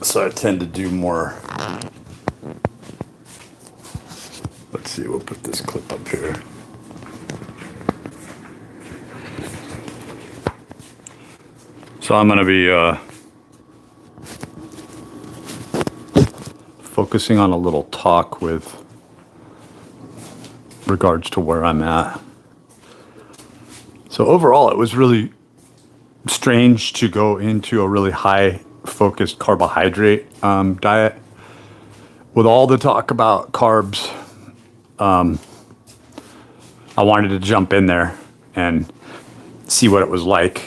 So I tend to do more. Let's see, we'll put this clip up here. So I'm going to be focusing on a little talk with regards to where I'm at. So overall, it was really strange to go into a really high focused carbohydrate diet. With all the talk about carbs, I wanted to jump in there and see what it was like.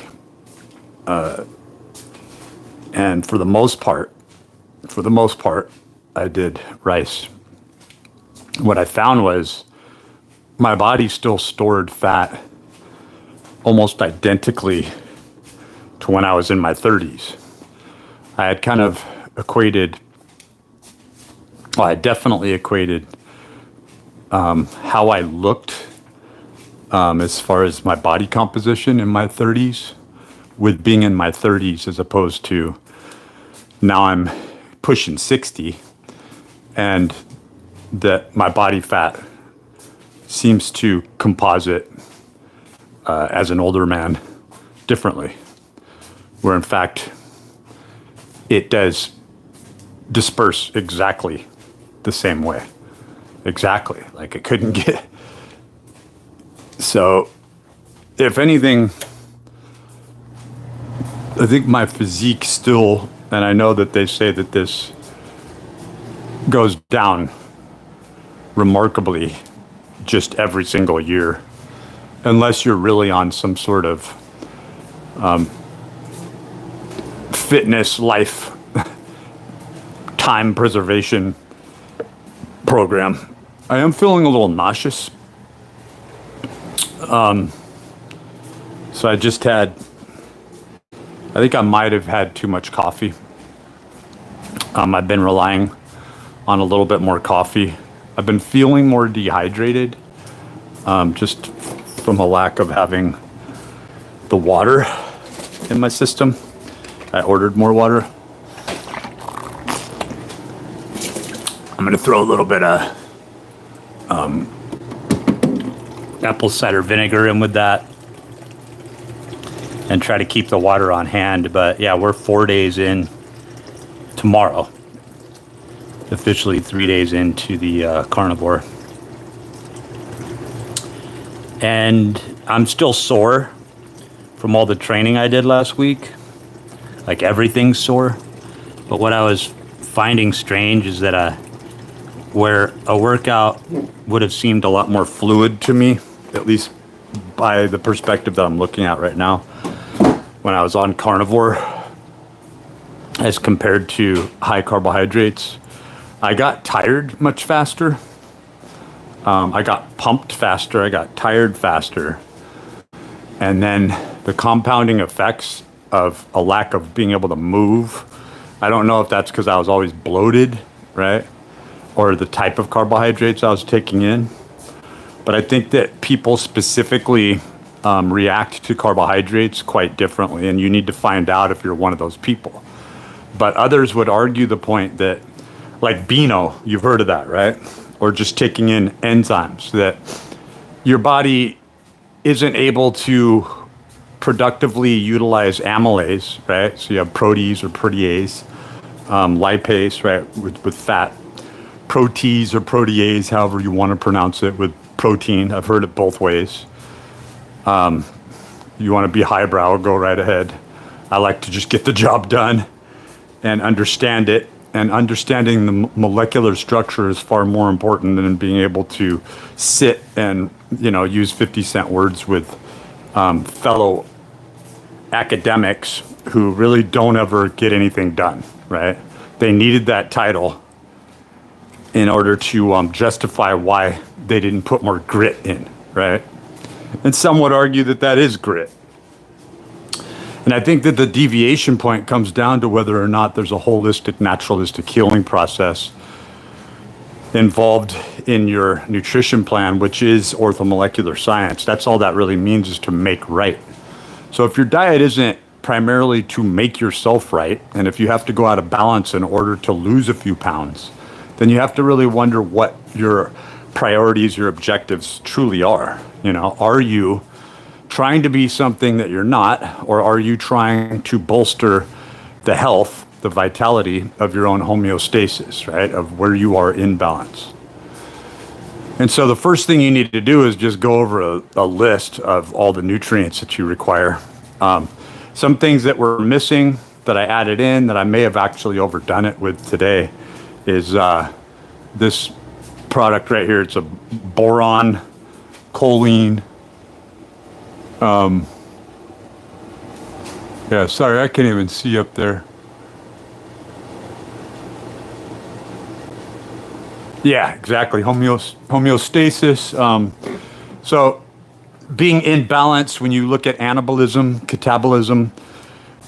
And for the most part, I did rice. What I found was my body still stored fat almost identically to when I was in my 30s. I had kind of I definitely equated how I looked as far as my body composition in my 30s with being in my 30s, as opposed to now I'm pushing 60 and that my body fat seems to composite as an older man differently, where in fact it does disperse exactly the same way. Exactly. Like it couldn't get. So, if anything, I think my physique still, and I know that they say that this goes down remarkably just every single year, unless you're really on some sort of fitness life time preservation program. I am feeling a little nauseous. So I think I might have had too much coffee. I've been relying on a little bit more coffee. I've been feeling more dehydrated, just from a lack of having the water in my system. I ordered more water. I'm going to throw a little bit of apple cider vinegar in with that and try to keep the water on hand. But yeah, we're 4 days in tomorrow, officially 3 days into the carnivore. And I'm still sore from all the training I did last week. Like everything's sore. But what I was finding strange is that where a workout would have seemed a lot more fluid to me, at least by the perspective that I'm looking at right now, when I was on carnivore as compared to high carbohydrates, I got tired much faster. I got pumped faster. I got tired faster. And then the compounding effects of a lack of being able to move. I don't know if that's because I was always bloated, right? Or the type of carbohydrates I was taking in. But I think that people specifically react to carbohydrates quite differently, and you need to find out if you're one of those people. But others would argue the point that, like Beano, you've heard of that, right? Or just taking in enzymes, that your body isn't able to productively utilize amylase, right? So you have protease or protease, lipase, right, with fat. Protease or protease, however you want to pronounce it, with protein. I've heard it both ways. You want to be highbrow, go right ahead. I like to just get the job done and understand it. And understanding the molecular structure is far more important than being able to sit and, use 50-cent words with fellow academics who really don't ever get anything done, right? They needed that title in order to justify why they didn't put more grit in, right? And some would argue that that is grit. And I think that the deviation point comes down to whether or not there's a holistic, naturalistic healing process involved in your nutrition plan, which is orthomolecular science. That's all that really means, is to make right. So if your diet isn't primarily to make yourself right, and if you have to go out of balance in order to lose a few pounds, then you have to really wonder what your priorities, your objectives truly are. You know, are you trying to be something that you're not, or are you trying to bolster the health, the vitality of your own homeostasis, right? Of where you are in balance. And so the first thing you need to do is just go over a list of all the nutrients that you require. Some things that were missing that I added in that I may have actually overdone it with today is this product right here. It's a boron, choline. Yeah, sorry, I can't even see up there. Yeah, exactly. Homeostasis. So being in balance when you look at anabolism, catabolism,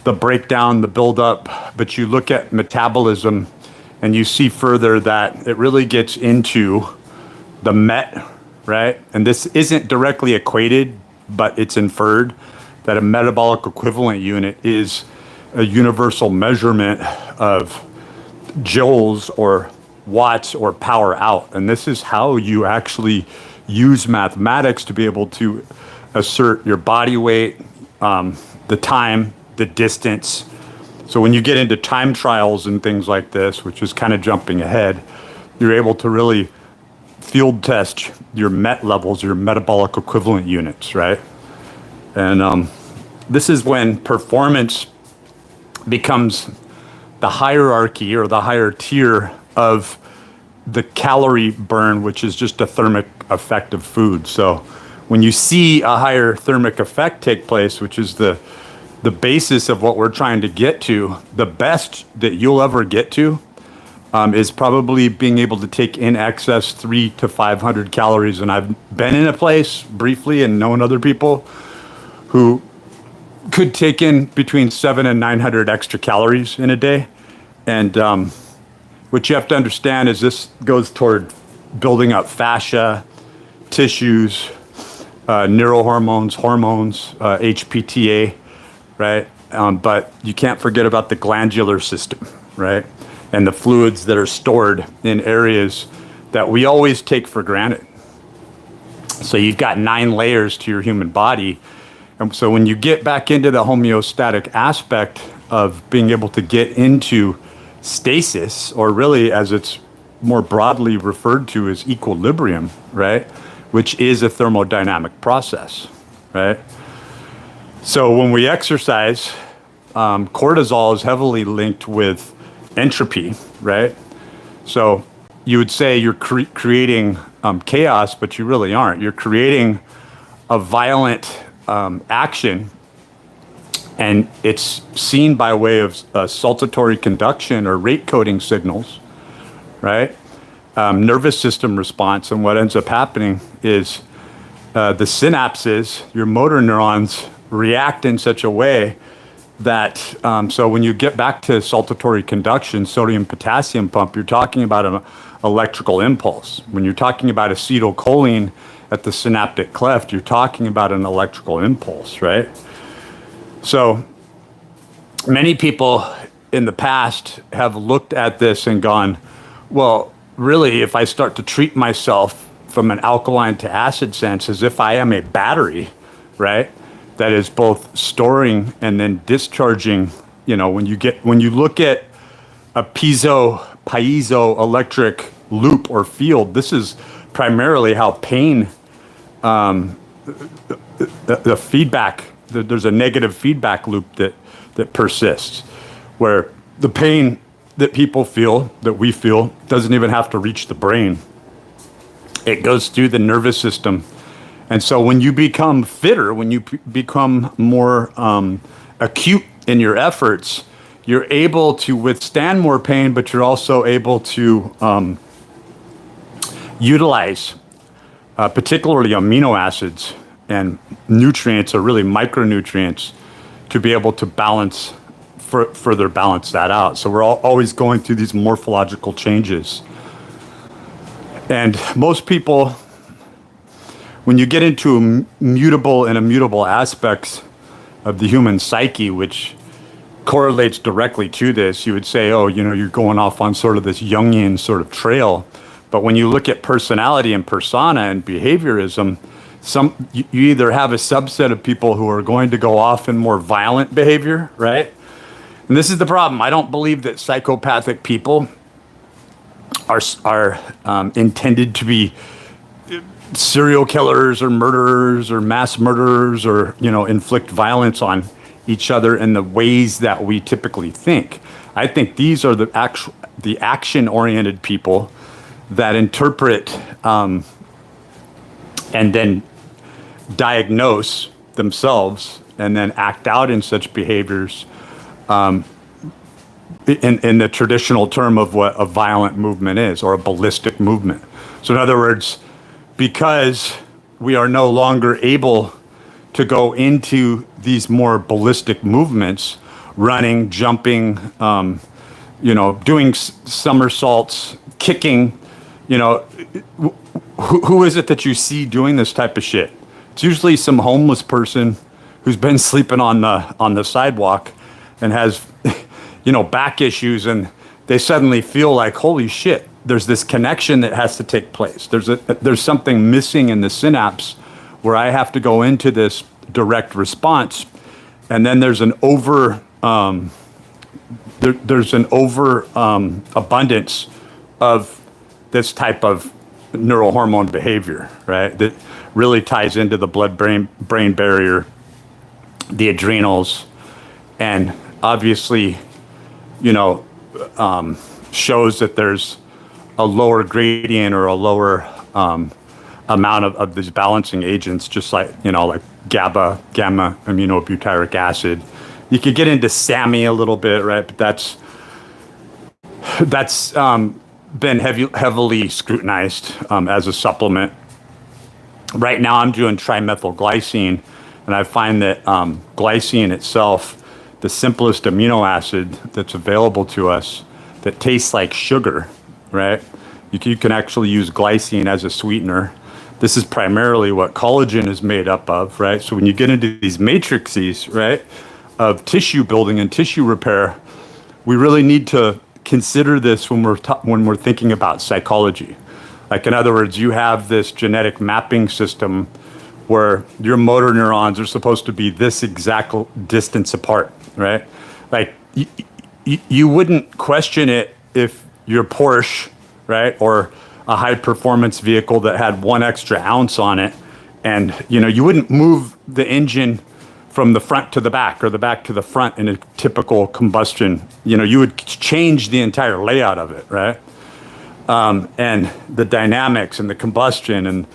the breakdown, the buildup, but you look at metabolism and you see further that it really gets into the MET, right? And this isn't directly equated, but it's inferred that a metabolic equivalent unit is a universal measurement of joules or watts or power out. And this is how you actually use mathematics to be able to assert your body weight, the time, the distance. So when you get into time trials and things like this, which is kind of jumping ahead, you're able to really field test your MET levels, your metabolic equivalent units, right? And this is when performance becomes the hierarchy or the higher tier of the calorie burn, which is just a thermic effect of food. So when you see a higher thermic effect take place, which is the basis of what we're trying to get to, the best that you'll ever get to is probably being able to take in excess 300 to 500 calories. And I've been in a place briefly and known other people who could take in between 700 and 900 extra calories in a day. And what you have to understand is this goes toward building up fascia, tissues, neurohormones, hormones, HPTA, right? But you can't forget about the glandular system, right? And the fluids that are stored in areas that we always take for granted. So you've got 9 layers to your human body. And so when you get back into the homeostatic aspect of being able to get into stasis, or really as it's more broadly referred to as equilibrium, right? Which is a thermodynamic process, right? So when we exercise, cortisol is heavily linked with entropy, right? So you would say you're creating chaos, but you really aren't. You're creating a violent action, and it's seen by way of saltatory conduction or rate coding signals, right? Nervous system response, and what ends up happening is the synapses, your motor neurons, react in such a way that, so when you get back to saltatory conduction, sodium-potassium pump, you're talking about an electrical impulse. When you're talking about acetylcholine at the synaptic cleft, you're talking about an electrical impulse, right? So many people in the past have looked at this and gone, well, really, if I start to treat myself from an alkaline to acid sense as if I am a battery, right? That is both storing and then discharging, you know, when you look at a piezoelectric loop or field, this is primarily how pain, the feedback, there's a negative feedback loop that persists, where the pain that people feel, that we feel, doesn't even have to reach the brain. It goes through the nervous system. And so when you become fitter, when you become more acute in your efforts, you're able to withstand more pain, but you're also able to utilize particularly amino acids and nutrients, or really micronutrients, to be able to balance, further balance that out. So we're always going through these morphological changes. And most people, when you get into mutable and immutable aspects, of the human psyche, which correlates directly to this. You would say, oh, you're going off on sort of this Jungian sort of trail. But when you look at personality and persona and behaviorism, you either have a subset of people who are going to go off in more violent behavior, right? And this is the problem. I don't believe that psychopathic people are intended to be serial killers or murderers or mass murderers or inflict violence on each other in the ways that we typically think. I think these are the action-oriented people that interpret and then diagnose themselves and then act out in such behaviors in the traditional term of what a violent movement is, or a ballistic movement. So in other words, because we are no longer able to go into these more ballistic movements, running, jumping, doing somersaults, kicking, who is it that you see doing this type of shit? It's usually some homeless person who's been sleeping on the sidewalk and has, back issues, and they suddenly feel like, holy shit, there's this connection that has to take place. There's something missing in the synapse where I have to go into this direct response, and then there's an abundance of this type of neural hormone behavior, right? That really ties into the blood-brain barrier, the adrenals, and obviously, shows that there's a lower gradient or a lower amount of these balancing agents, just like gamma aminobutyric acid. You could get into SAMe a little bit, right? But that's been heavily scrutinized as a supplement. Right now, I'm doing trimethylglycine, and I find that glycine itself, the simplest amino acid that's available to us, that tastes like sugar, right? You can actually use glycine as a sweetener. This is primarily what collagen is made up of, right? So when you get into these matrices, right, of tissue building and tissue repair, we really need to consider this when we're thinking about psychology. Like, in other words, you have this genetic mapping system where your motor neurons are supposed to be this exact distance apart, right? Like, you wouldn't question it if your Porsche, right, or a high performance vehicle that had 1 extra ounce on it, and you wouldn't move the engine from the front to the back or the back to the front in a typical combustion. You would change the entire layout of it, right? And the dynamics and the combustion, and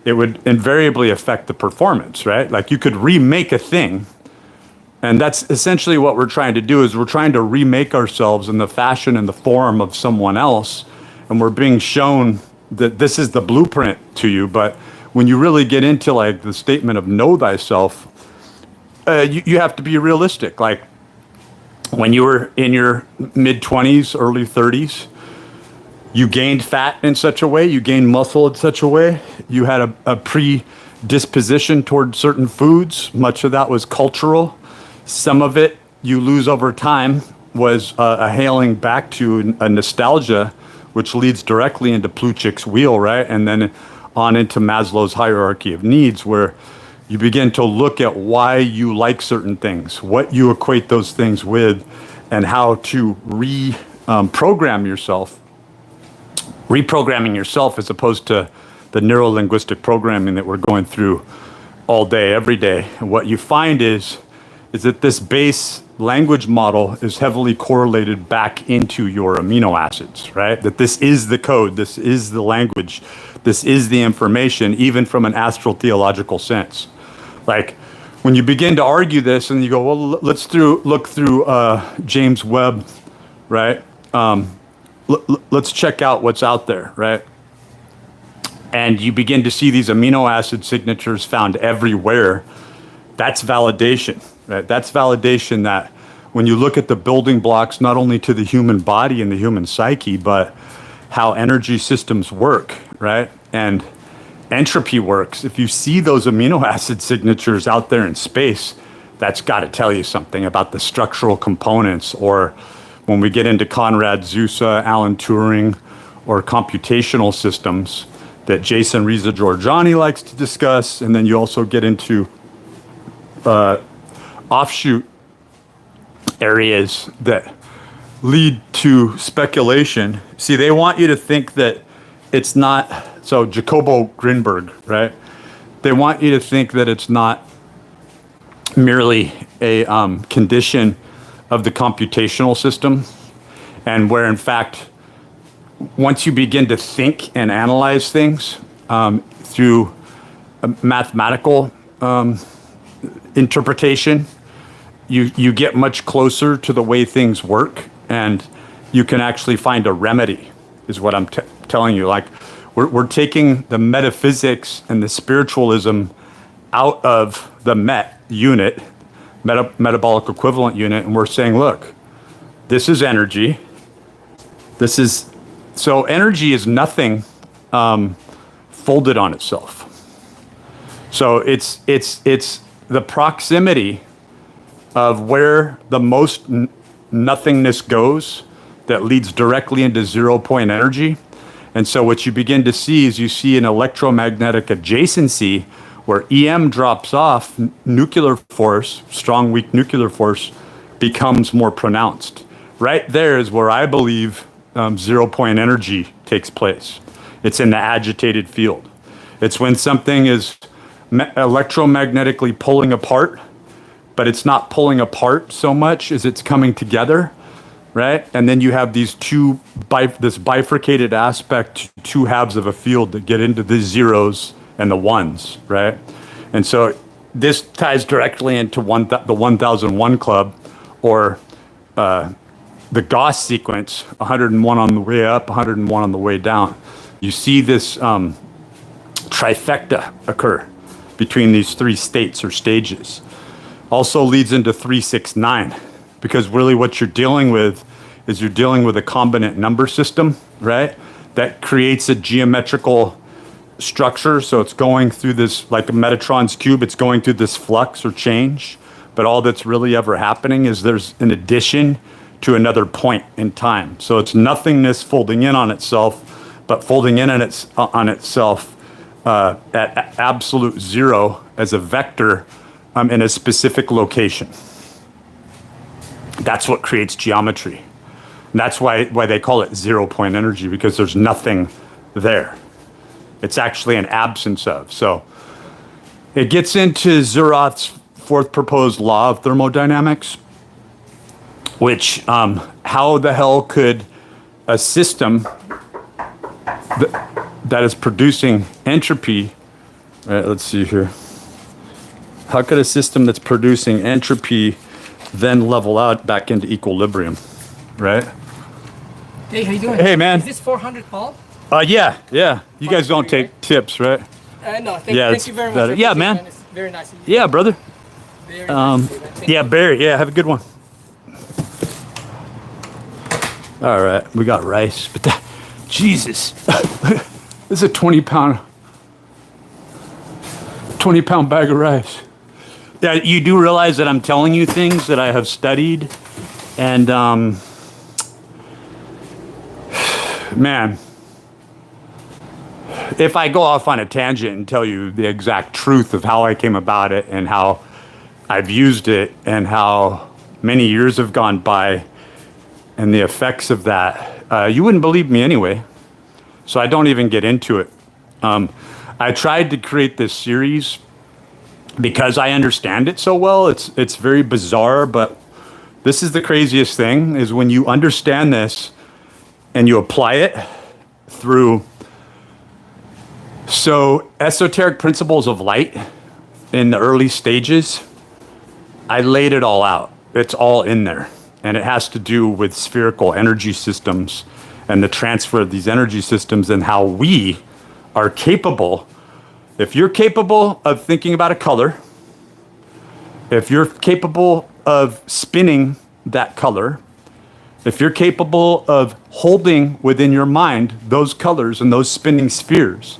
it would invariably affect the performance, right? Like, you could remake a thing, and that's essentially what we're trying to do, is we're trying to remake ourselves in the fashion and the form of someone else, and we're being shown that this is the blueprint to you. But when you really get into like the statement of know thyself, you have to be realistic. Like, when you were in your mid-20s, early 30s, you gained fat in such a way, you gained muscle in such a way, you had a predisposition toward certain foods. Much of that was cultural. Some of it you lose over time was a hailing back to a nostalgia, which leads directly into Plutchik's wheel, right? And then on into Maslow's hierarchy of needs, where you begin to look at why you like certain things, what you equate those things with, and how to reprogramming yourself as opposed to the neuro-linguistic programming that we're going through all day, every day. And what you find is that this base language model is heavily correlated back into your amino acids, right? That this is the code, this is the language, this is the information, even from an astral theological sense. Like, when you begin to argue this and you go, well, let's look through James Webb, right? Let's check out what's out there, right? And you begin to see these amino acid signatures found everywhere. That's validation, right? That's validation that when you look at the building blocks, not only to the human body and the human psyche, but how energy systems work, right? And entropy works. If you see those amino acid signatures out there in space, that's got to tell you something about the structural components. Or when we get into Konrad Zuse, Alan Turing, or computational systems that Jason Rizzo-Giorgiani likes to discuss, and then you also get into offshoot areas that lead to speculation. See, they want you to think that it's not, so Jacobo Grinberg, right? They want you to think that it's not merely a condition of the computational system, and where in fact, once you begin to think and analyze things through a mathematical interpretation, you get much closer to the way things work, and you can actually find a remedy, is what I'm telling you. Like, we're taking the metaphysics and the spiritualism out of the MET unit, metabolic equivalent unit, and we're saying, look, this is energy. So energy is nothing folded on itself. So it's the proximity of where the most nothingness goes that leads directly into 0-point energy. And so what you begin to see is you see an electromagnetic adjacency where EM drops off, nuclear force, strong, weak nuclear force, becomes more pronounced. Right there is where I believe 0-point energy takes place. It's in the agitated field. It's when something is electromagnetically pulling apart, but it's not pulling apart so much as it's coming together, right? And then you have these this bifurcated aspect, two halves of a field that get into the zeros and the ones, right? And so this ties directly into the 1001 Club, or the Gauss sequence, 101 on the way up, 101 on the way down. You see this trifecta occur between these three states or stages. Also leads into 369, because really what you're dealing with is you're dealing with a combinant number system, right? That creates a geometrical structure. So it's going through this, like a Metatron's cube, it's going through this flux or change. But all that's really ever happening is there's an addition to another point in time. So it's nothingness folding in on itself, but folding in on itself at absolute zero as a vector in a specific location. That's what creates geometry. And that's why they call it 0-point energy, because there's nothing there. It's actually an absence of. So it gets into Zerot's fourth proposed law of thermodynamics, which how the hell could a system that is producing entropy, right, let's see here. How could a system that's producing entropy then level out back into equilibrium, right? Hey, how you doing? Hey, man. Is this 400 Paul? Yeah. You guys don't take tips, right? No, thank you very much. better. Yeah, man. It's very nice of you. Yeah, brother. Very nice of you, man. Thank Yeah, you. Barry. Yeah, have a good one. All right, we got rice, but Jesus, this is a 20-pound bag of rice. Yeah, you do realize that I'm telling you things that I have studied, and man, if I go off on a tangent and tell you the exact truth of how I came about it and how I've used it and how many years have gone by and the effects of that, you wouldn't believe me anyway. So I don't even get into it. I tried to create this series because I understand it so well. It's very bizarre, but this is the craziest thing, is when you understand this and you apply it through esoteric principles of light in the early stages. I laid it all out. It's all in there. And it has to do with spherical energy systems and the transfer of these energy systems and how we are capable. If you're capable of thinking about a color, if you're capable of spinning that color, if you're capable of holding within your mind those colors and those spinning spheres.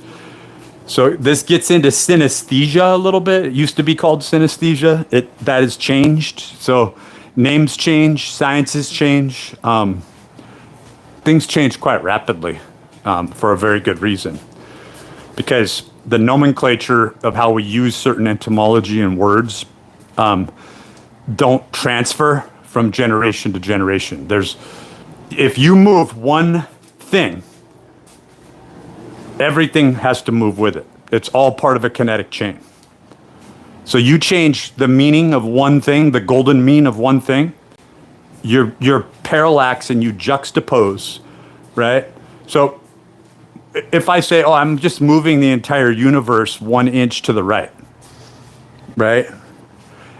So this gets into synesthesia a little bit. It used to be called synesthesia. That has changed. So names change, sciences change. Things change quite rapidly for a very good reason. Because the nomenclature of how we use certain etymology and words don't transfer from generation to generation. If you move one thing, everything has to move with it. It's all part of a kinetic chain. So you change the meaning of one thing, the golden mean of one thing, you're parallax and you juxtapose, right? So if I say, oh, I'm just moving the entire universe 1 inch to the right, right?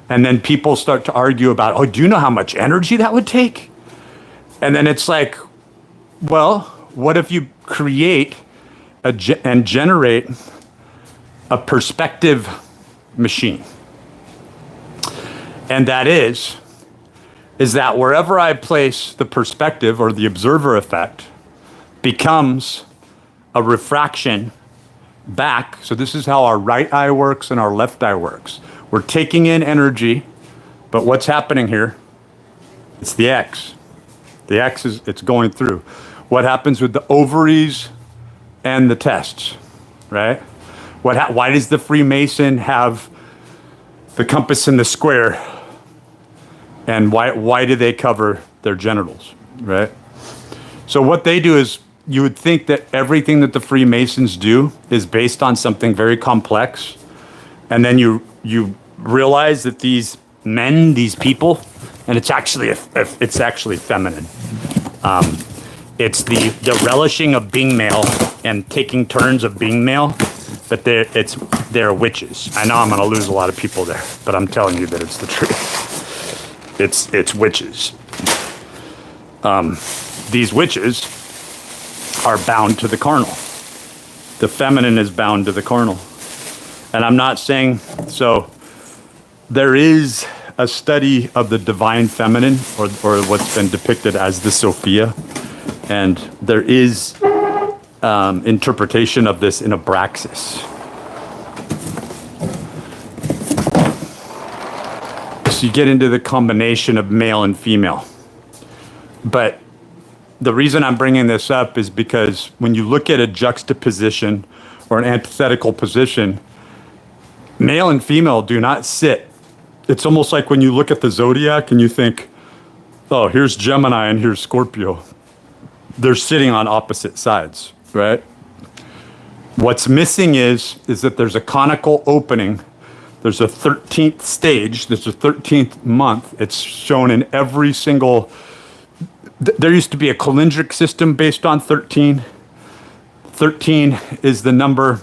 And then people start to argue about, oh, do you know how much energy that would take? And then it's like, well, what if you create and generate a perspective machine? And that is that wherever I place the perspective or the observer effect becomes a refraction back. So this is how our right eye works and our left eye works. We're taking in energy, but what's happening here? It's the X. The X it's going through. What happens with the ovaries and the tests, right? Why does the Freemason have the compass in the square? And why do they cover their genitals, right? So what they do is, you would think that everything that the Freemasons do is based on something very complex. And then you realize that these men, these people, and it's actually feminine. It's the relishing of being male and taking turns of being male, but they're witches. I know I'm going to lose a lot of people there, but I'm telling you that it's the truth. It's witches. These witches are bound to the carnal. The feminine is bound to the carnal. And I'm not saying, so there is a study of the divine feminine, or what's been depicted as the Sophia. And there is interpretation of this in Abraxas. So you get into the combination of male and female. But the reason I'm bringing this up is because when you look at a juxtaposition or an antithetical position, male and female do not sit. It's almost like when you look at the zodiac and you think, oh, here's Gemini and here's Scorpio. They're sitting on opposite sides, right? What's missing is that there's a conical opening. There's a 13th stage. There's a 13th month. It's shown in every single. There used to be a calendric system based on 13. 13 is the number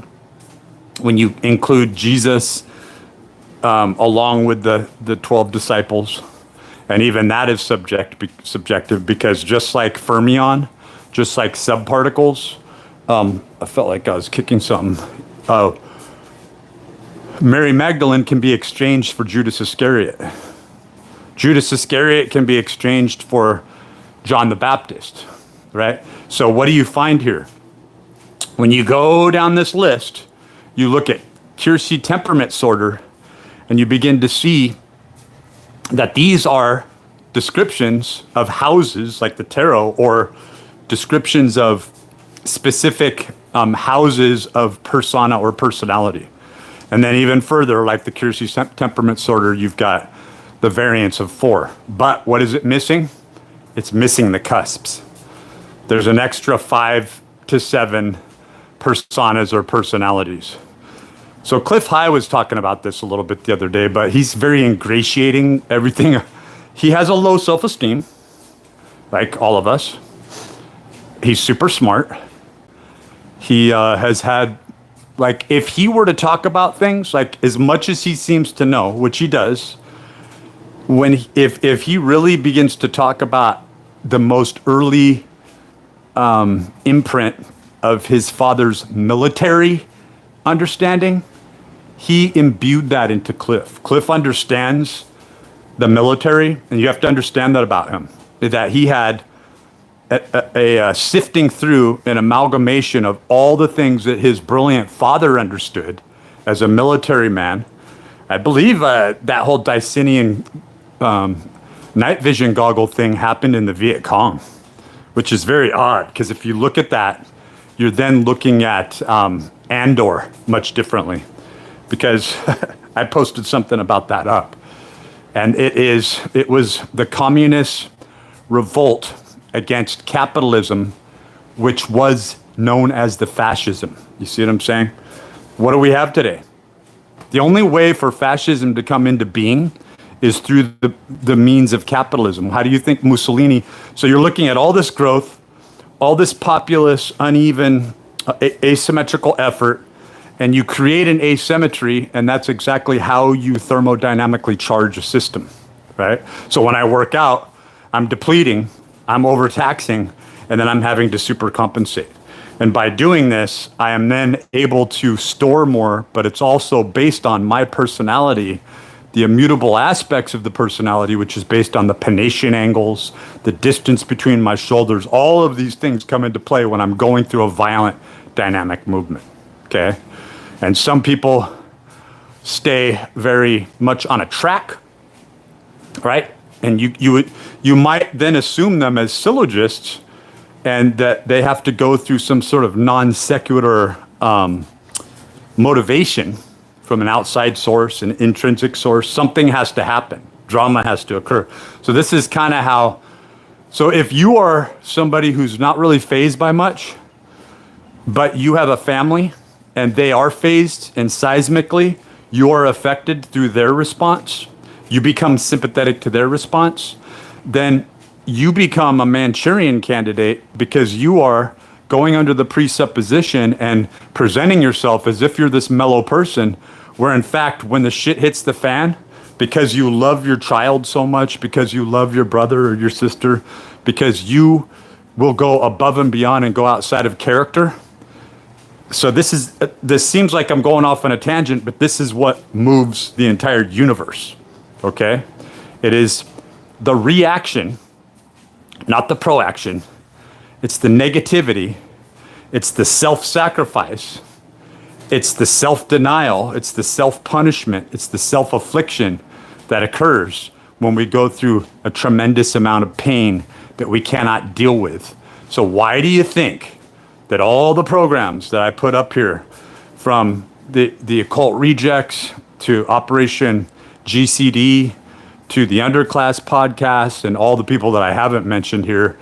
when you include Jesus along with the 12 disciples. And even that is subjective because just like fermion, just like subparticles, I felt like I was kicking something. Mary Magdalene can be exchanged for Judas Iscariot. Judas Iscariot can be exchanged for John the Baptist, right? So what do you find here? When you go down this list, you look at Keirsey temperament sorter, and you begin to see that these are descriptions of houses like the tarot, or descriptions of specific houses of persona or personality. And then even further, like the Keirsey temperament sorter, you've got the variance of 4. But what is it missing? It's missing the cusps. There's an extra 5 to 7 personas or personalities. So Cliff High was talking about this a little bit the other day, but he's very ingratiating everything. He has a low self-esteem, like all of us. He's super smart. He has had, like, if he were to talk about things, like as much as he seems to know, which he does, if he really begins to talk about the most early imprint of his father's military understanding, he imbued that into Cliff. Cliff understands the military, and you have to understand that about him, that he had a sifting through an amalgamation of all the things that his brilliant father understood as a military man. I believe that whole Dicinian night vision goggle thing happened in the Viet Cong, which is very odd because if you look at that, you're then looking at Andor much differently, because I posted something about that up. And it was the communist revolt against capitalism, which was known as the fascism. You see what I'm saying? What do we have today? The only way for fascism to come into being is through the means of capitalism. How do you think Mussolini? So you're looking at all this growth, all this populous, uneven, asymmetrical effort, and you create an asymmetry, and that's exactly how you thermodynamically charge a system, right? So when I work out, I'm depleting, I'm overtaxing, and then I'm having to supercompensate. And by doing this, I am then able to store more, but it's also based on my personality, the immutable aspects of the personality, which is based on the panacean angles, the distance between my shoulders. All of these things come into play when I'm going through a violent dynamic movement, okay? And some people stay very much on a track, right? And you might then assume them as syllogists, and that they have to go through some sort of non sequitur motivation from an outside source, an intrinsic source. Something has to happen. Drama has to occur. So this is kind of how. So if you are somebody who's not really fazed by much, but you have a family and they are phased, and seismically you are affected through their response, you become sympathetic to their response, then you become a Manchurian candidate, because you are going under the presupposition and presenting yourself as if you're this mellow person, where in fact, when the shit hits the fan, because you love your child so much, because you love your brother or your sister, because you will go above and beyond and go outside of character. So this seems like I'm going off on a tangent, but this is what moves the entire universe, okay? It is the reaction, not the proaction. It's the negativity. It's the self-sacrifice. It's the self-denial. It's the self-punishment. It's the self-affliction that occurs when we go through a tremendous amount of pain that we cannot deal with. So why do you think that all the programs that I put up here, from the Occult Rejects to Operation GCD to the Underclass podcast and all the people that I haven't mentioned here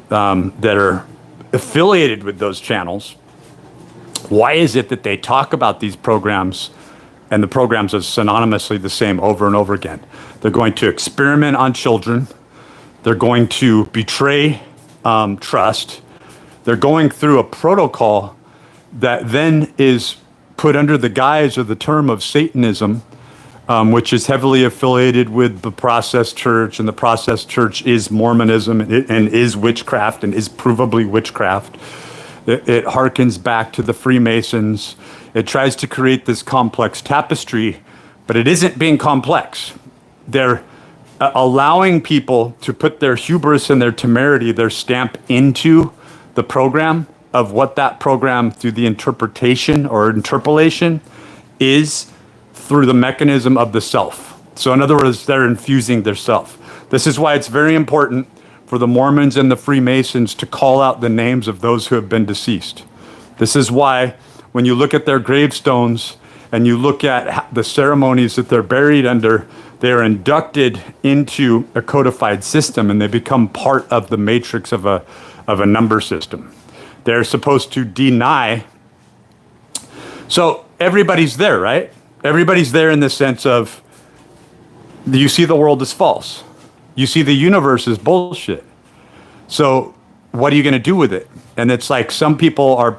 that are affiliated with those channels, why is it that they talk about these programs and the programs are synonymously the same over and over again? They're going to experiment on children. They're going to betray trust. They're going through a protocol that then is put under the guise of the term of Satanism, which is heavily affiliated with the Process Church, and the Process Church is Mormonism and is witchcraft and is provably witchcraft. It harkens back to the Freemasons. It tries to create this complex tapestry, but it isn't being complex. They're allowing people to put their hubris and their temerity, their stamp into the program of what that program, through the interpretation or interpolation, is through the mechanism of the self. So in other words, they're infusing their self. This is why it's very important for the Mormons and the Freemasons to call out the names of those who have been deceased. This is why when you look at their gravestones and you look at the ceremonies that they're buried under, they're inducted into a codified system, and they become part of the matrix of a number system. They're supposed to deny. So everybody's there, right? Everybody's there in the sense of, you see the world as false. You see the universe as bullshit. So what are you going to do with it? And it's like, some people are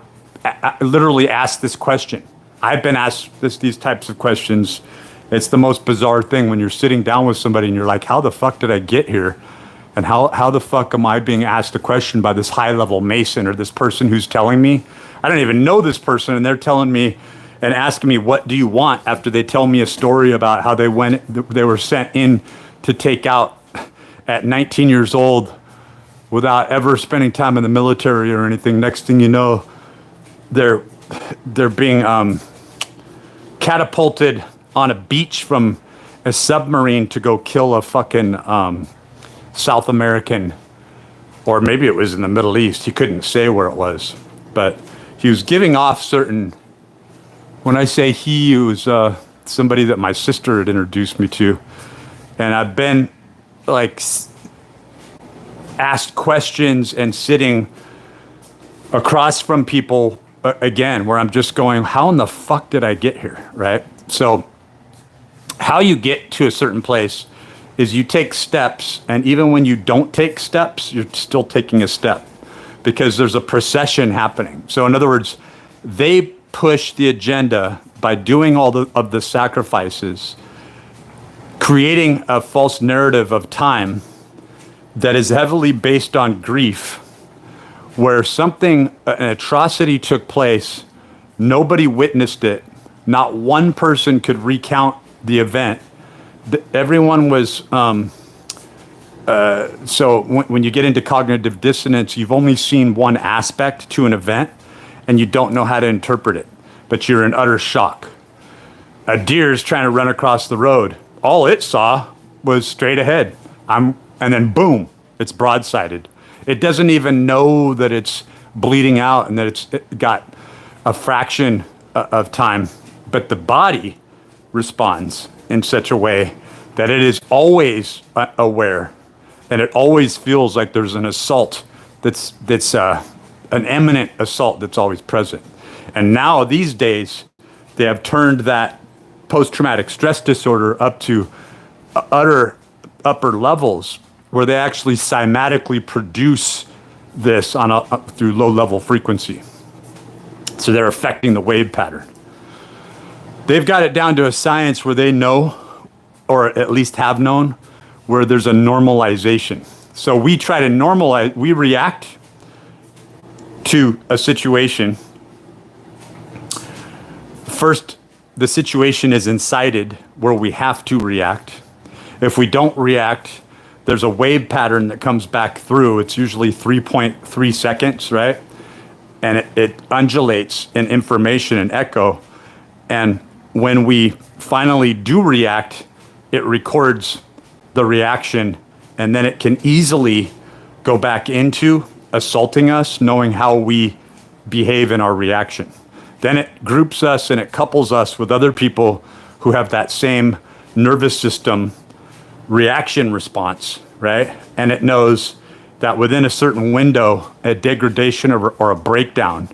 literally asked this question. I've been asked these types of questions. It's the most bizarre thing when you're sitting down with somebody and you're like, how the fuck did I get here? And how the fuck am I being asked a question by this high-level Mason or this person who's telling me? I don't even know this person, and they're telling me and asking me, what do you want, after they tell me a story about how they were sent in to take out, at 19 years old, without ever spending time in the military or anything. Next thing you know, they're being catapulted on a beach from a submarine to go kill a fucking South American, or maybe it was in the Middle East. He couldn't say where it was, but he was giving off certain, when I say he was somebody that my sister had introduced me to. And I've been like asked questions and sitting across from people again, where I'm just going, how in the fuck did I get here, right? So how you get to a certain place is you take steps, and even when you don't take steps, you're still taking a step because there's a procession happening. So in other words, they push the agenda by doing all of the sacrifices, creating a false narrative of time that is heavily based on grief, where something, an atrocity took place, nobody witnessed it, not one person could recount the event. Everyone was, so when you get into cognitive dissonance, you've only seen one aspect to an event and you don't know how to interpret it, but you're in utter shock. A deer's trying to run across the road. All it saw was straight ahead. And then boom, it's broadsided. It doesn't even know that it's bleeding out and that it got a fraction of time, but the body responds in such a way that it is always aware, and it always feels like there's an assault that's an imminent assault that's always present. And now these days, they have turned that post-traumatic stress disorder up to utter upper levels, where they actually cymatically produce this through low-level frequency. So they're affecting the wave pattern. They've got it down to a science where they know, or at least have known, where there's a normalization. So we try to normalize, we react to a situation. First, the situation is incited where we have to react. If we don't react, there's a wave pattern that comes back through. It's usually 3.3 seconds, right? And it undulates in information and echo. And when we finally do react, it records the reaction, and then it can easily go back into assaulting us, knowing how we behave in our reaction. Then it groups us and it couples us with other people who have that same nervous system reaction response, right? And it knows that within a certain window, a degradation or a breakdown,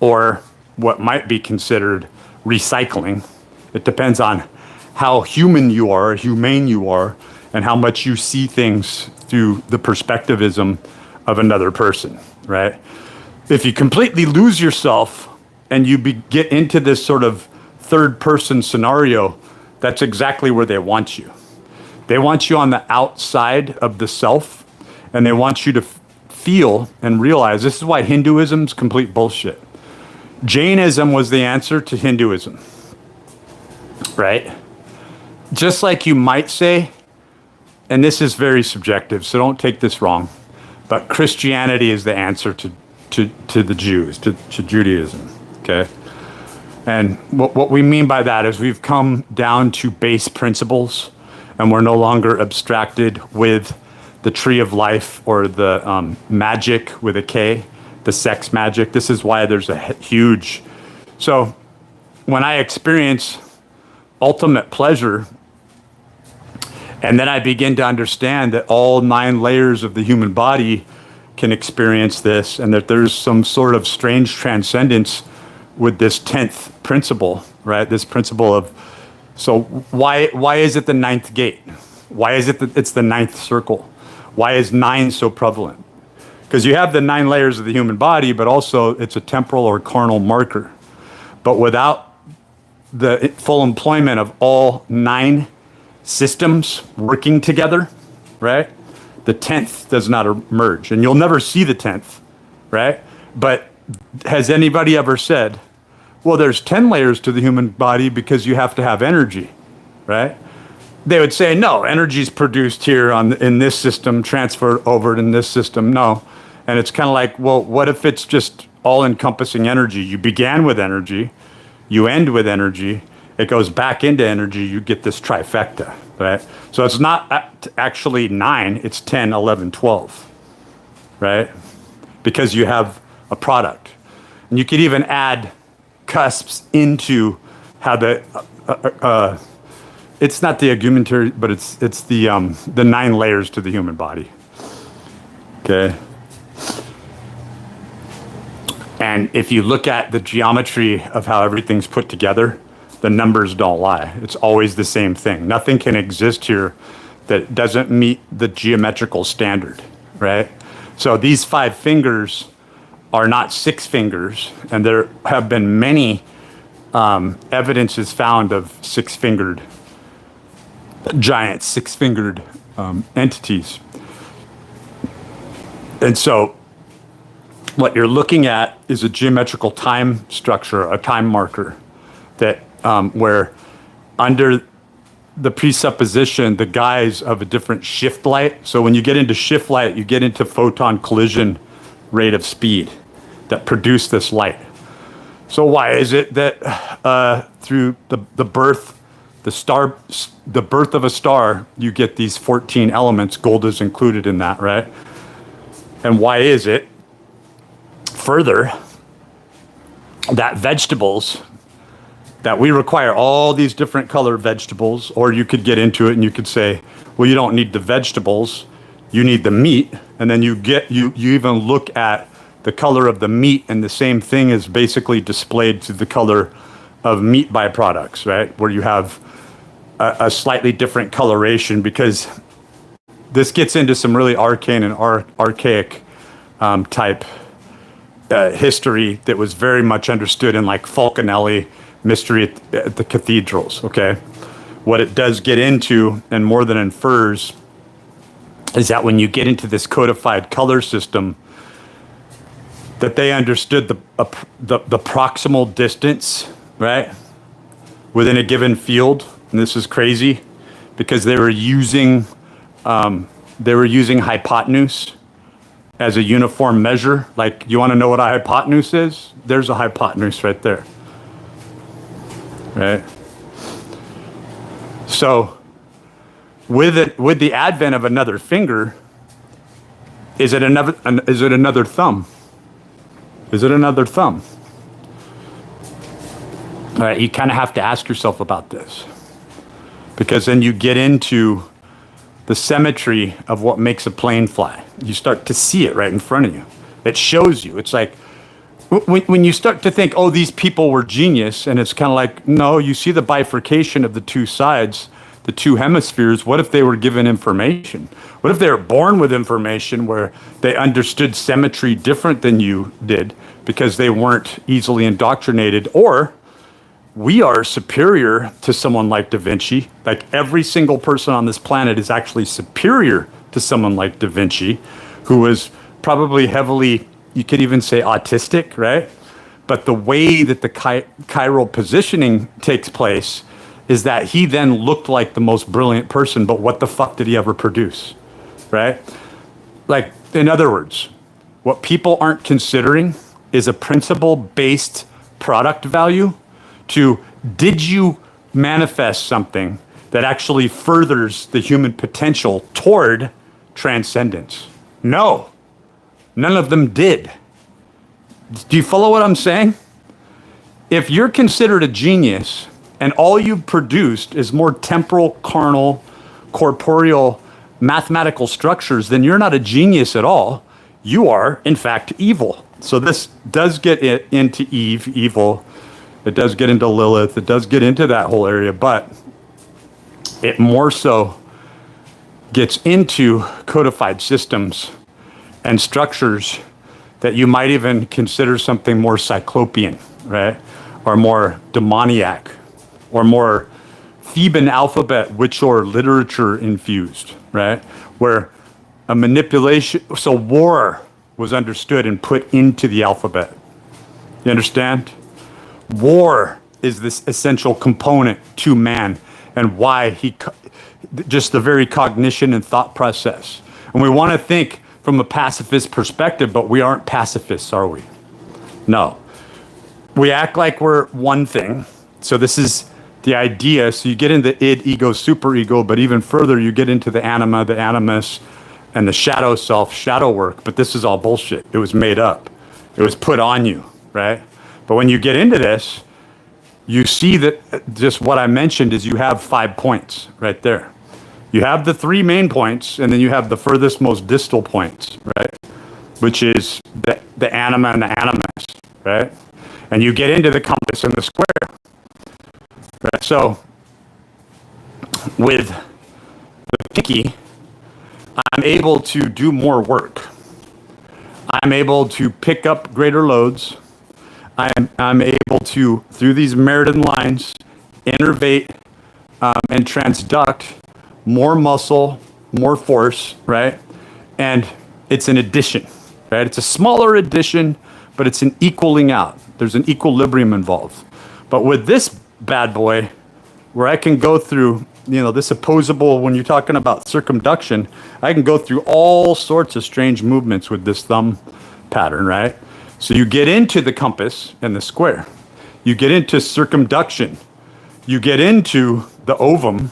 or what might be considered recycling, it depends on how human you are, humane you are, and how much you see things through the perspectivism of another person, right? If you completely lose yourself and you get into this sort of third person scenario, that's exactly where they want you. They want you on the outside of the self, and they want you to feel and realize this is why Hinduism's complete bullshit. Jainism was the answer to Hinduism, right? Just like you might say, and this is very subjective, so don't take this wrong, but Christianity is the answer to the Jews, to Judaism, okay? And what we mean by that is we've come down to base principles, and we're no longer abstracted with the tree of life or the magic with a K, the sex magic. This is why there's a huge... So when I experience ultimate pleasure, and then I begin to understand that all 9 layers of the human body can experience this, and that there's some sort of strange transcendence with this 10th principle, right? This principle of, so why is it the 9th gate? Why is it that it's the 9th circle? Why is 9 so prevalent? Because you have the 9 layers of the human body, but also it's a temporal or carnal marker. But without the full employment of all 9 systems working together, right? The 10th does not emerge, and you'll never see the 10th, right? But has anybody ever said, well, there's 10 layers to the human body because you have to have energy, right? they would say, no, energy is produced here in this system, transferred over in this system. No. And it's kind of like, well, what if it's just all-encompassing energy? You began with energy, you end with energy, it goes back into energy, you get this trifecta, right? So it's not actually 9, it's 10, 11, 12, right? Because you have a product. And you could even add cusps into how it's not the argumentary, but it's the 9 layers to the human body. Okay. And if you look at the geometry of how everything's put together, the numbers don't lie. It's always the same thing. Nothing can exist here that doesn't meet the geometrical standard, right? So these 5 fingers are not 6 fingers, and there have been many evidences found of 6-fingered giants, 6-fingered entities. And so what you're looking at is a geometrical time structure, a time marker, that where under the presupposition, the guise of a different shift light. So when you get into shift light, you get into photon collision rate of speed that produce this light. So why is it that through the birth of a star, you get these 14 elements, gold is included in that, right? And why is it further that vegetables, that we require all these different color vegetables, or you could get into it and you could say, well, you don't need the vegetables, you need the meat. And then you even look at the color of the meat, and the same thing is basically displayed to the color of meat byproducts, right? Where you have a slightly different coloration, because this gets into some really arcane and archaic type history that was very much understood in like Falconelli mystery at the cathedrals, okay? What it does get into, and more than infers, is that when you get into this codified color system, that they understood the proximal distance, right, within a given field. And this is crazy because they were using hypotenuse as a uniform measure. Like, you want to know what a hypotenuse is? There's a hypotenuse right there, right? So with the advent of another finger, is it another thumb? Is it another thumb? All right, you kind of have to ask yourself about this, because then you get into the symmetry of what makes a plane fly. You start to see it right in front of you. It shows you. It's like when you start to think, oh, these people were genius, and it's kind of like, no, you see the bifurcation of the two sides, the two hemispheres. What if they were given information? What if they were born with information where they understood symmetry different than you did because they weren't easily indoctrinated? Or we are superior to someone like Da Vinci. Like, every single person on this planet is actually superior to someone like Da Vinci, who was probably heavily, you could even say, autistic, right? But the way that the chiral positioning takes place is that he then looked like the most brilliant person, but what the fuck did he ever produce, right? Like, in other words, what people aren't considering is a principle-based product value to, did you manifest something that actually furthers the human potential toward transcendence? No, none of them did. Do you follow what I'm saying? If you're considered a genius and all you've produced is more temporal, carnal, corporeal, mathematical structures, then you're not a genius at all. You are, in fact, evil. So this does get into Eve, evil. It does get into Lilith. It does get into that whole area, but it more so gets into codified systems and structures that you might even consider something more cyclopean, right? Or more demoniac, or more Theban alphabet, which are literature infused, right? Where a manipulation, so war was understood and put into the alphabet. You understand? War is this essential component to man. and why just the very cognition and thought process. And we want to think from a pacifist perspective, but we aren't pacifists, are we? No. We act like we're one thing. So this is the idea. So you get into id, ego, superego, but even further, you get into the anima, the animus, and the shadow self, shadow work. But this is all bullshit. It was made up. It was put on you, right? But when you get into this, you see that just what I mentioned is you have 5 points right there. You have the 3 main points, and then you have the furthest most distal points, right? Which is the anima and the animus, right? And you get into the compass and the square. Right? So with the pinky, I'm able to do more work. I'm able to pick up greater loads. I'm able to, through these Meriden lines, innervate and transduct more muscle, more force, right? And it's an addition, right? It's a smaller addition, but it's an equaling out. There's an equilibrium involved. But with this bad boy, where I can go through, this opposable, when you're talking about circumduction, I can go through all sorts of strange movements with this thumb pattern, right? So you get into the compass and the square. You get into circumduction. You get into the ovum.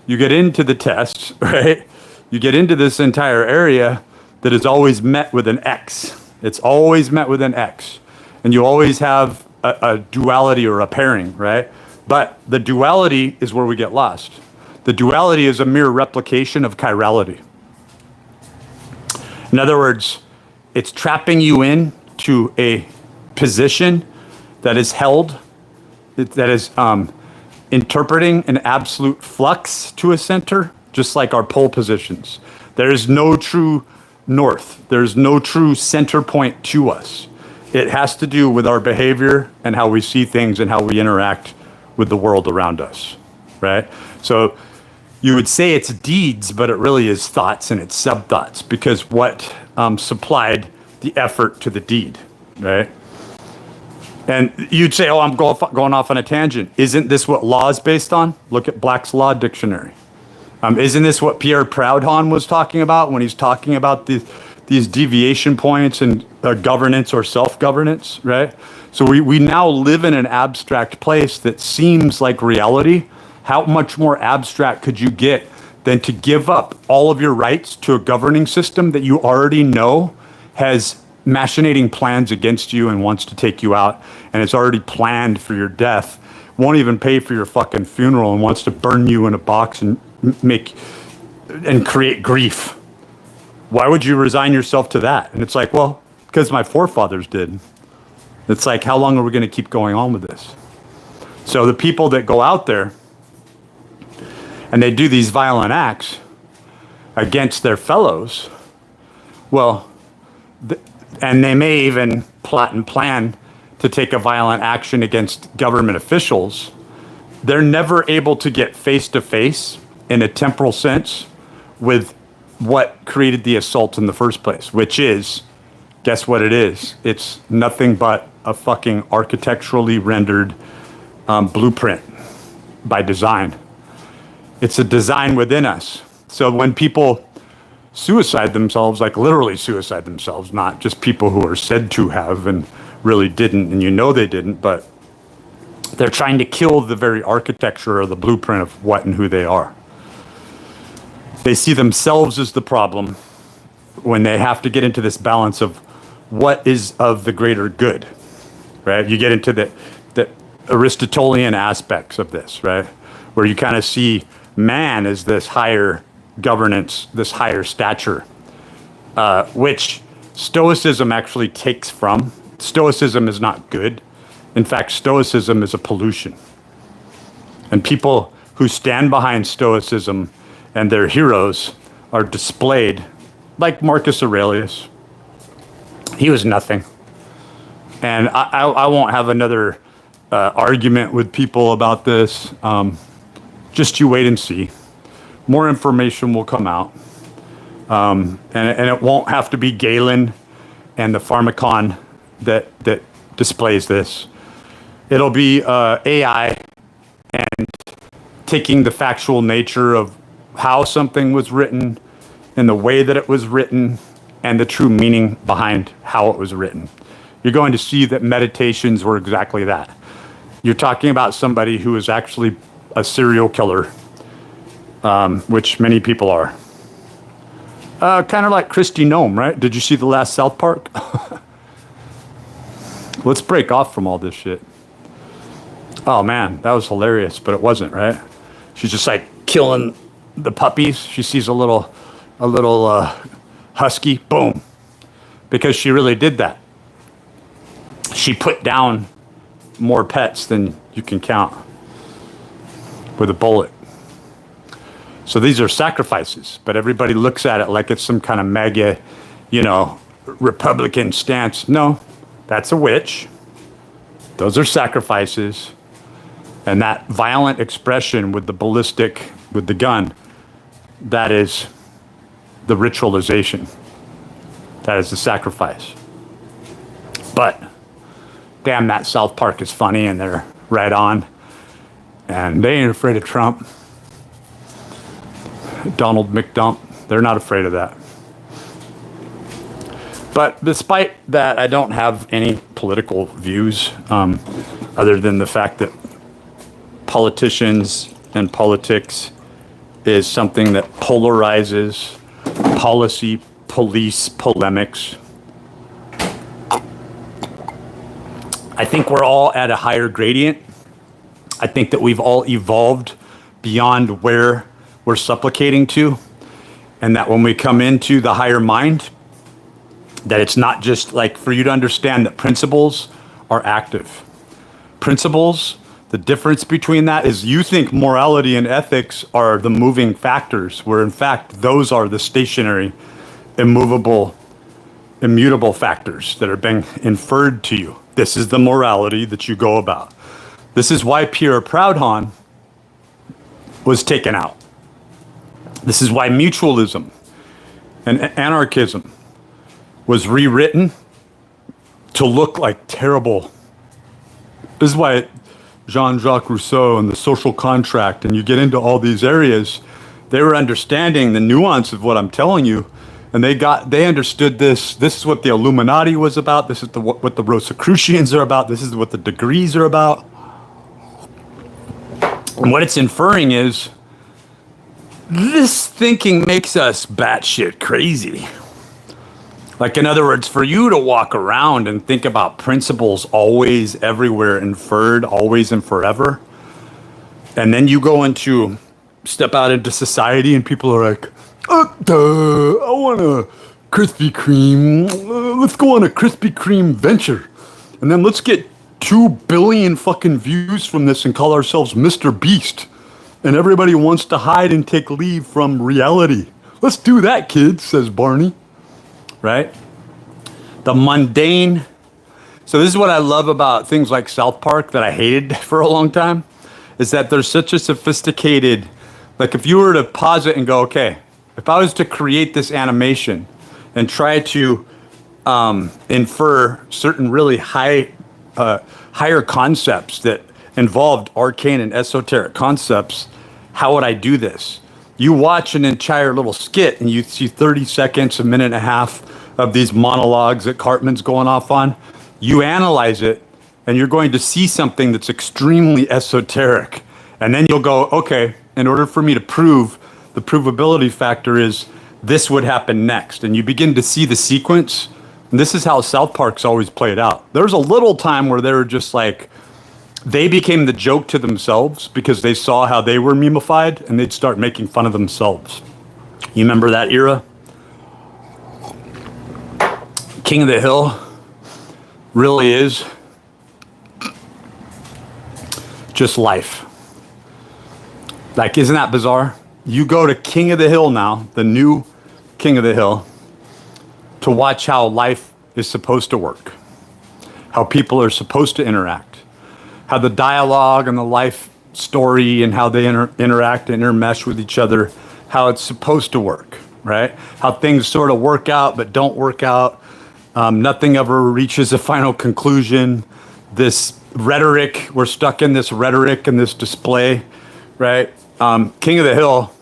You get into the test, right? You get into this entire area that is always met with an X. It's always met with an X. And you always have a duality or a pairing, right? But the duality is where we get lost. The duality is a mere replication of chirality. In other words, it's trapping you in to a position that is held, that is interpreting an absolute flux to a center, just like our pole positions. There is no true north. There's no true center point to us. It has to do with our behavior and how we see things and how we interact with the world around us, right? So you would say it's deeds, but it really is thoughts and it's sub-thoughts, because what supplied the effort to the deed, right? And you'd say, oh, I'm going off on a tangent. Isn't this what law is based on? Look at Black's Law Dictionary. Isn't this what Pierre Proudhon was talking about when he's talking about these deviation points and governance or self-governance, right? So we now live in an abstract place that seems like reality. How much more abstract could you get than to give up all of your rights to a governing system that you already know has machinating plans against you and wants to take you out, and it's already planned for your death, won't even pay for your fucking funeral, and wants to burn you in a box and create grief? Why would you resign yourself to that? And it's like, well, because my forefathers did. It's like, how long are we going to keep going on with this? So the people that go out there and they do these violent acts against their fellows, well, and they may even plot and plan to take a violent action against government officials, they're never able to get face to face in a temporal sense with what created the assault in the first place, which is, guess what it is? It's nothing but a fucking architecturally rendered blueprint by design. It's a design within us. So when people suicide themselves, like literally suicide themselves, not just people who are said to have and really didn't, and they didn't, but they're trying to kill the very architecture or the blueprint of what and who they are. They see themselves as the problem when they have to get into this balance of what is of the greater good, right? You get into the Aristotelian aspects of this, right? Where you kind of see man as this higher governance, this higher stature, which Stoicism actually takes from. Stoicism is not good. In fact, Stoicism is a pollution. And people who stand behind Stoicism and their heroes are displayed like Marcus Aurelius. He was nothing. And I won't have another argument with people about this. Just you wait and see. More information will come out. And it won't have to be Galen and the Pharmacon that displays this. It'll be AI and taking the factual nature of how something was written and the way that it was written and the true meaning behind how it was written. You're going to see that meditations were exactly that. You're talking about somebody who is actually a serial killer, which many people are. Kind of like Kristi Noem, right? Did you see the last South Park? Let's break off from all this shit. Oh man, that was hilarious, but it wasn't, right? She's just like killing the puppies. She sees a little husky, boom. Because she really did that. She put down more pets than you can count with a bullet. So these are sacrifices, but everybody looks at it like it's some kind of mega, Republican stance. No, that's a witch. Those are sacrifices. And that violent expression with the ballistic, with the gun, that is the ritualization. That is the sacrifice. But damn, that South Park is funny and they're right on. And they ain't afraid of Trump. Donald McDump, they're not afraid of that. But despite that, I don't have any political views other than the fact that politicians and politics is something that polarizes policy, police, polemics. I think we're all at a higher gradient. I think that we've all evolved beyond where we're supplicating to, and that when we come into the higher mind, that it's not just like for you to understand that principles are active. Principles, the difference between that is you think morality and ethics are the moving factors, where in fact those are the stationary, immovable, immutable factors that are being inferred to you. This is the morality that you go about. This is why Pierre Proudhon was taken out. This is why mutualism and anarchism was rewritten to look like terrible. This is why Jean-Jacques Rousseau and the social contract, and you get into all these areas, they were understanding the nuance of what I'm telling you, and they understood this. This is what the Illuminati was about. This is what the Rosicrucians are about. This is what the degrees are about. And what it's inferring is, this thinking makes us batshit crazy. Like, in other words, for you to walk around and think about principles always, everywhere, inferred, always and forever, and then you step out into society and people are like, I want a Krispy Kreme. Let's go on a Krispy Kreme venture. And then let's get 2 billion fucking views from this and call ourselves Mr. Beast. And everybody wants to hide and take leave from reality. Let's do that, kids, says Barney. Right? The mundane. So this is what I love about things like South Park that I hated for a long time, is that there's such a sophisticated, like if you were to pause it and go, okay, if I was to create this animation and try to infer certain really higher concepts that involved arcane and esoteric concepts, how would I do this? You watch an entire little skit and you see 30 seconds, a minute and a half of these monologues that Cartman's going off on. You analyze it and you're going to see something that's extremely esoteric. And then you'll go, okay, in order for me to prove, the provability factor is this would happen next. And you begin to see the sequence. And this is how South Park's always played out. There was a little time where they were just like, they became the joke to themselves because they saw how they were memeified and they'd start making fun of themselves. You remember that era? King of the Hill really is just life. Like, isn't that bizarre? You go to King of the Hill now, the new King of the Hill, to watch how life is supposed to work, how people are supposed to interact, how the dialogue and the life story and how they interact and intermesh with each other, how it's supposed to work, right? How things sort of work out but don't work out. Nothing ever reaches a final conclusion. This rhetoric, we're stuck in this rhetoric and this display right? King of the Hill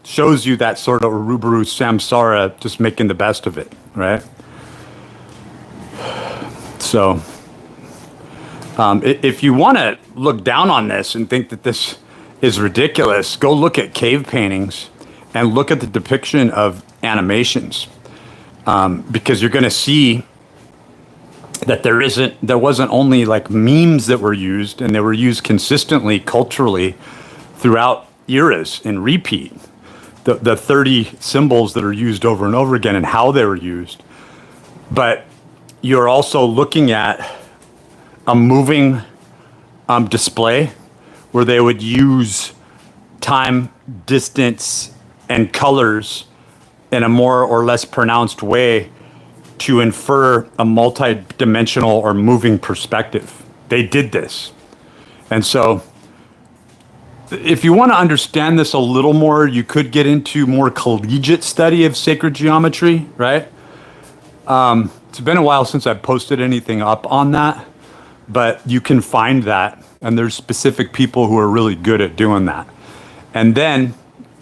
shows you that sort of Uruburu samsara, just making the best of it, right? So, if you want to look down on this and think that this is ridiculous, go look at cave paintings and look at the depiction of animations, because you're going to see that there wasn't only like memes that were used, and they were used consistently culturally throughout eras in repeat. The 30 symbols that are used over and over again and how they were used. But you're also looking at a moving display where they would use time, distance, and colors in a more or less pronounced way to infer a multi-dimensional or moving perspective. They did this. And so if you want to understand this a little more, you could get into more collegiate study of sacred geometry, right? It's been a while since I've posted anything up on that, but you can find that, and there's specific people who are really good at doing that. And then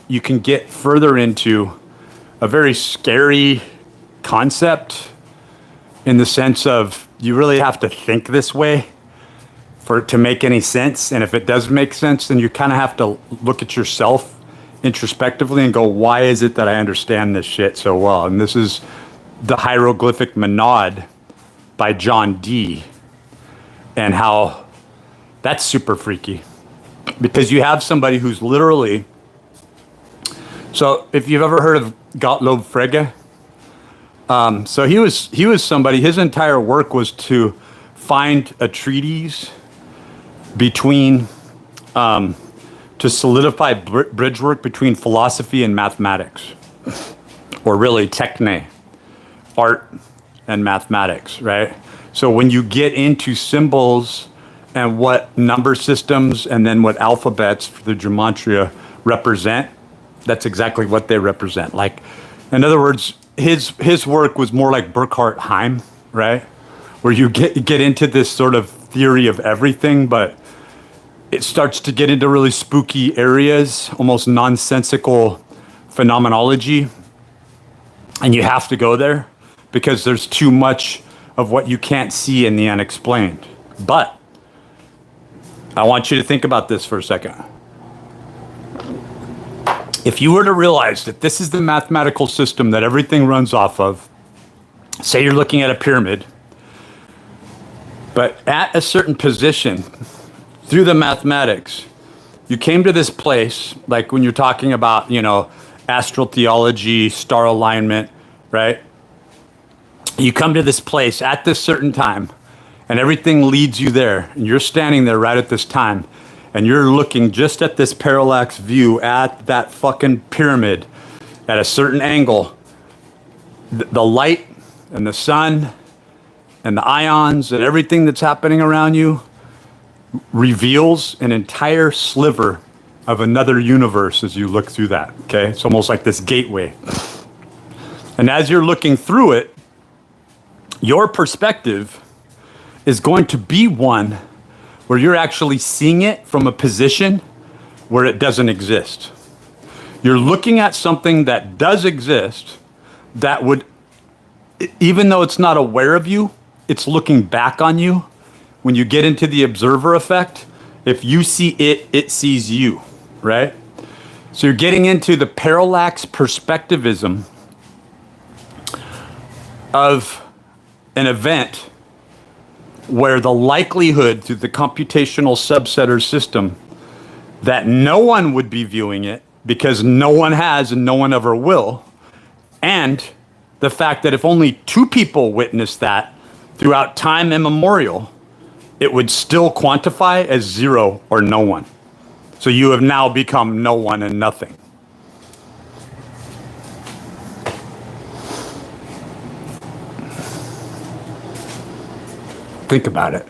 you can get further into a very scary concept in the sense of you really have to think this way for it to make any sense. And if it does make sense, then you kind of have to look at yourself introspectively and go, why is it that I understand this shit so well? And this is the hieroglyphic Monad by John Dee, and how that's super freaky because you have somebody who's literally, so if you've ever heard of Gottlob Frege, so he was somebody, his entire work was to find a treatise between, to solidify bridge work between philosophy and mathematics, or really techne, art and mathematics, right? So when you get into symbols and what number systems and then what alphabets for the gematria represent, that's exactly what they represent. Like, in other words, his work was more like Burkhard Heim, right? Where you get into this sort of theory of everything, but it starts to get into really spooky areas, almost nonsensical phenomenology. And you have to go there because there's too much of what you can't see in the unexplained. But I want you to think about this for a second. If you were to realize that this is the mathematical system that everything runs off of, say you're looking at a pyramid, but at a certain position, through the mathematics, you came to this place, like when you're talking about, astral theology, star alignment, right? You come to this place at this certain time, and everything leads you there, and you're standing there right at this time, and you're looking just at this parallax view at that fucking pyramid at a certain angle. The light and the sun and the ions and everything that's happening around you reveals an entire sliver of another universe as you look through that, okay? It's almost like this gateway. And as you're looking through it, your perspective is going to be one where you're actually seeing it from a position where it doesn't exist. You're looking at something that does exist that would, even though it's not aware of you, it's looking back on you. When you get into the observer effect, if you see it, it sees you, right? So you're getting into the parallax perspectivism of an event where the likelihood through the computational subsetter system that no one would be viewing it because no one has and no one ever will, and the fact that if only two people witness that throughout time immemorial, it would still quantify as zero or no one. So you have now become no one and nothing. Think about it.